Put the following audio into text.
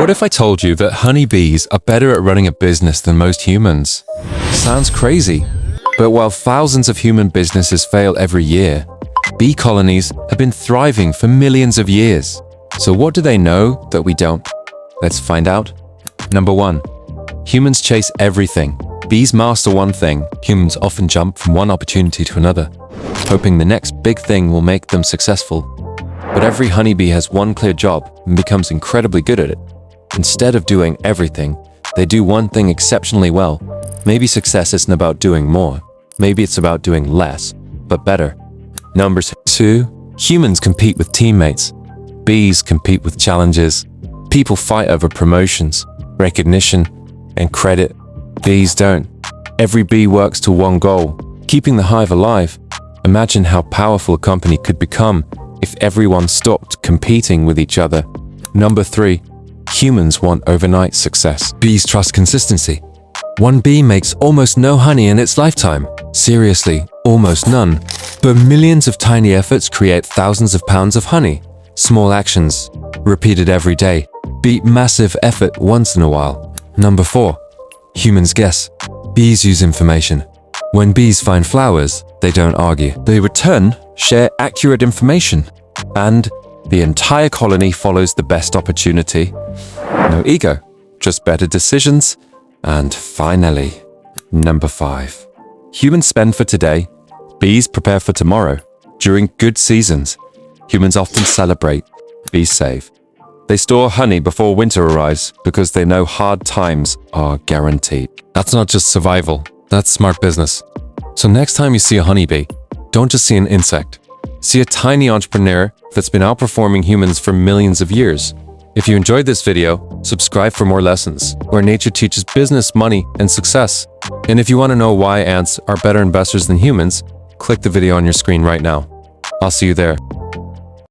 What if I told you that honeybees are better at running a business than most humans? Sounds crazy, but while thousands of human businesses fail every year, bee colonies have been thriving for millions of years. So what do they know that we don't? Let's find out. Number 1. Humans chase everything. Bees master one thing. Humans often jump from one opportunity to another, hoping the next big thing will make them successful. But every honeybee has one clear job and becomes incredibly good at it. Instead of doing everything, they do one thing exceptionally well. Maybe success isn't about doing more. Maybe it's about doing less, but better. Number 2. Humans compete with teammates. Bees compete with challenges. People fight over promotions, recognition, and credit. Bees don't. Every bee works to one goal, keeping the hive alive. Imagine how powerful a company could become if everyone stopped competing with each other. Number 3. Humans want overnight success. Bees trust consistency. One bee makes almost no honey in its lifetime. Seriously, almost none. But millions of tiny efforts create thousands of pounds of honey. Small actions, repeated every day, beat massive effort once in a while. Number 4. Humans guess. Bees use information. When bees find flowers, they don't argue. They return, share accurate information, and the entire colony follows the best opportunity. No ego, just better decisions. And finally, number 5. Humans spend for today, bees prepare for tomorrow. During good seasons, humans often celebrate, bees save. They store honey before winter arrives because they know hard times are guaranteed. That's not just survival, that's smart business. So next time you see a honeybee, don't just see an insect. See a tiny entrepreneur that's been outperforming humans for millions of years. If you enjoyed this video, subscribe for more lessons where nature teaches business, money, and success. And if you want to know why ants are better investors than humans, click the video on your screen right now. I'll see you there.